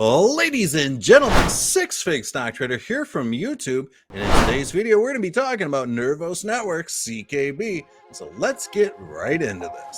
Ladies and gentlemen, Six Fig Stock Trader here from YouTube, and in today's video we're going to be talking about Nervos Network, CKB. So let's get right into this.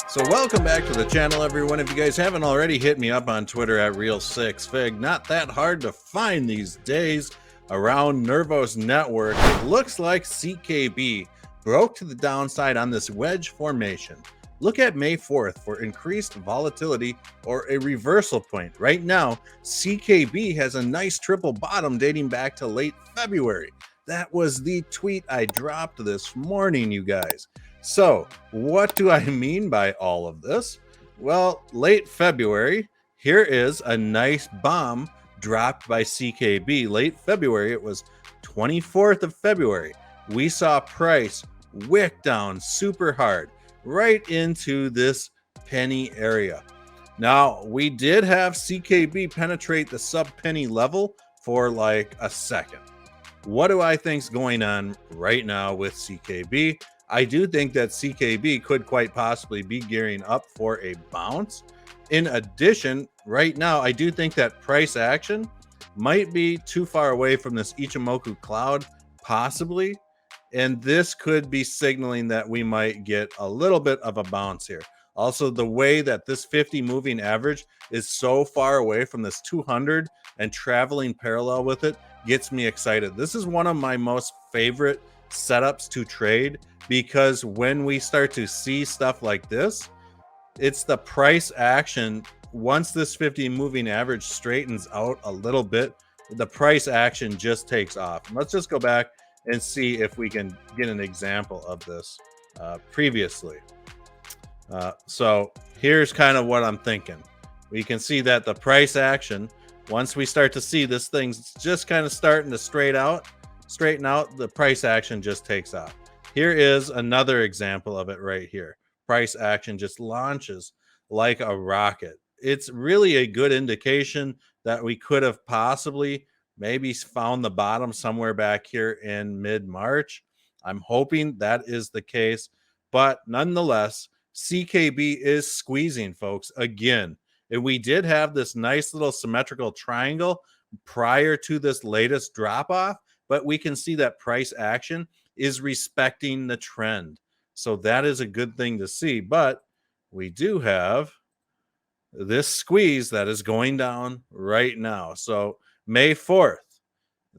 So welcome back to the channel, everyone. If you guys haven't already, hit me up on Twitter at Real6Fig. Not that hard to find these days around Nervos Network. It looks like CKB broke to the downside on this wedge formation. Look at May 4th for increased volatility or a reversal point. Right now, CKB has a nice triple bottom dating back to late February. That was the tweet I dropped this morning, you guys. So what do I mean by all of this? Well, late February, here is a nice bomb dropped by CKB. Late February, it was 24th of February. We saw price wick down super hard right into this penny area. Now, we did have CKB penetrate the sub penny level for like a second. What do I think's going on right now with CKB? I do think that CKB could quite possibly be gearing up for a bounce. In addition, right now, I do think that price action might be too far away from this Ichimoku cloud, possibly. And this could be signaling that we might get a little bit of a bounce here. Also, the way that this 50 moving average is so far away from this 200 and traveling parallel with it gets me excited. This is one of my most favorite setups to trade because when we start to see stuff like this, it's the price action. Once this 50 moving average straightens out a little bit, the price action just takes off. Let's just go back and see if we can get an example of this previously. So here's kind of what I'm thinking. We can see that the price action, once we start to see this thing's just kind of starting to straighten out, the price action just takes off. Here is another example of it right here. Price action just launches like a rocket. It's really a good indication that we could have possibly maybe found the bottom somewhere back here in mid-March. I'm hoping that is the case, but nonetheless, CKB is squeezing, folks, again. And we did have this nice little symmetrical triangle prior to this latest drop-off, but we can see that price action is respecting the trend. So that is a good thing to see, but we do have this squeeze that is going down right now. So May 4th,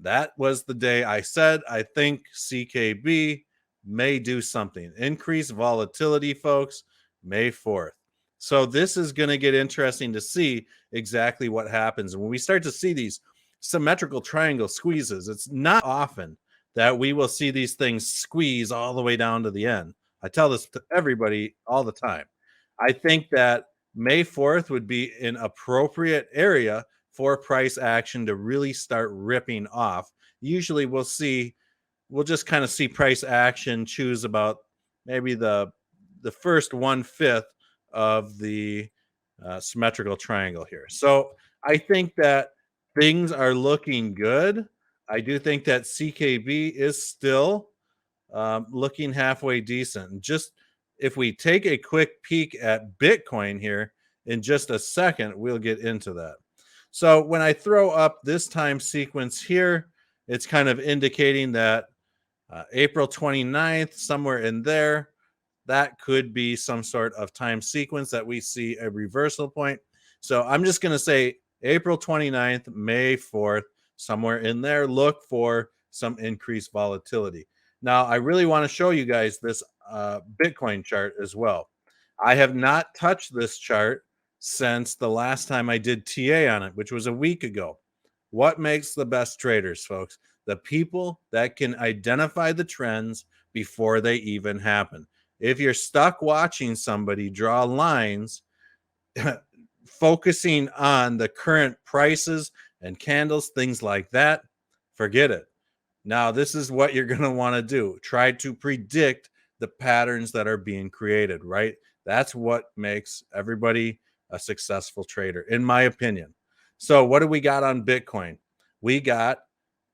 that was the day I said I think CKB may do something. Increased volatility, folks, May 4th. So this is going to get interesting to see exactly what happens. When we start to see these symmetrical triangle squeezes, it's not often that we will see these things squeeze all the way down to the end. I tell this to everybody all the time. I think that May 4th would be an appropriate area for price action to really start ripping off. Usually we'll just kind of see price action choose about maybe the first 1/5 of the symmetrical triangle here. So I think that things are looking good. I do think that CKB is still looking halfway decent. And just if we take a quick peek at Bitcoin here in just a second, we'll get into that. So when I throw up this time sequence here, it's kind of indicating that April 29th, somewhere in there, that could be some sort of time sequence that we see a reversal point. So I'm just going to say April 29th, May 4th, somewhere in there, look for some increased volatility. Now, I really want to show you guys this Bitcoin chart as well. I have not touched this chart since the last time I did TA on it, which was a week ago. What makes the best traders, folks? The people that can identify the trends before they even happen. If you're stuck watching somebody draw lines, focusing on the current prices and candles, things like that, forget it. Now, this is what you're going to want to do. Try to predict the patterns that are being created, right? That's what makes everybody a successful trader, in my opinion. So what do we got on Bitcoin? We got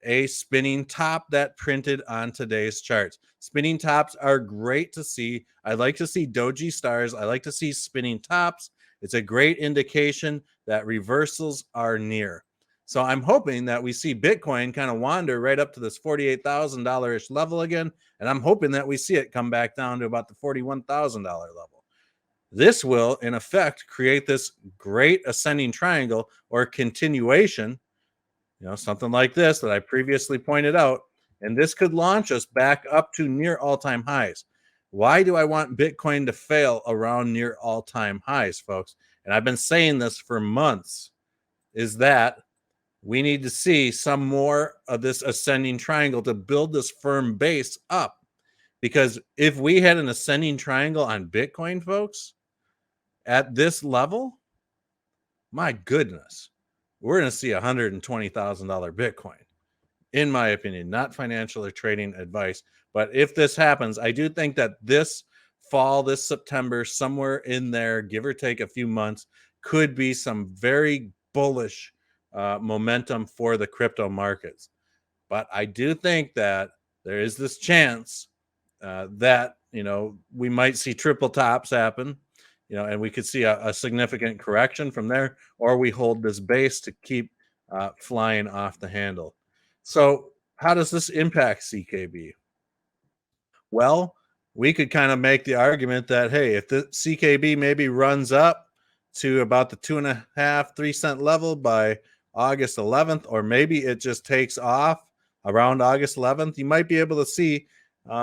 a spinning top that printed on today's charts. Spinning tops are great to see. I like to see doji stars. I like to see spinning tops. It's a great indication that reversals are near. So I'm hoping that we see Bitcoin kind of wander right up to this $48,000-ish level again. And I'm hoping that we see it come back down to about the $41,000 level. This will, in effect, create this great ascending triangle or continuation, something like this that I previously pointed out. And this could launch us back up to near all-time highs. Why do I want Bitcoin to fail around near all-time highs, folks? And I've been saying this for months, is that we need to see some more of this ascending triangle to build this firm base up. Because if we had an ascending triangle on Bitcoin, folks, at this level, my goodness, we're going to see $120,000 Bitcoin, in my opinion. Not financial or trading advice. But if this happens, I do think that this fall, this September, somewhere in there, give or take a few months, could be some very bullish momentum for the crypto markets. But I do think that there is this chance that, we might see triple tops happen, and we could see a significant correction from there, or we hold this base to keep flying off the handle. So how does this impact CKB? Well, we could kind of make the argument that, hey, if the CKB maybe runs up to about the 2.5, 3 cent level by August 11th, or maybe it just takes off around August 11th, you might be able to see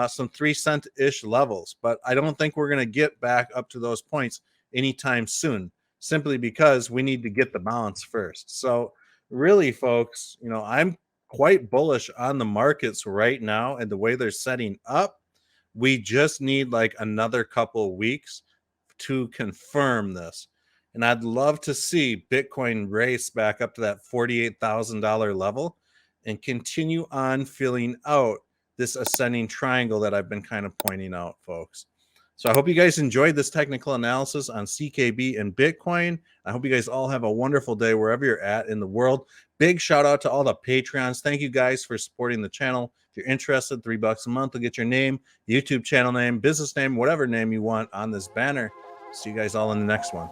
some 3 cent-ish levels. But I don't think we're going to get back up to those points anytime soon, simply because we need to get the balance first. So really, folks, I'm quite bullish on the markets right now and the way they're setting up. We just need like another couple of weeks to confirm this. And I'd love to see Bitcoin race back up to that $48,000 level and continue on filling out this ascending triangle that I've been kind of pointing out, folks. So I hope you guys enjoyed this technical analysis on CKB and Bitcoin. I hope you guys all have a wonderful day wherever you're at in the world. Big shout out to all the Patreons. Thank you guys for supporting the channel. If you're interested, $3 a month will get your name, YouTube channel name, business name, whatever name you want on this banner. See you guys all in the next one.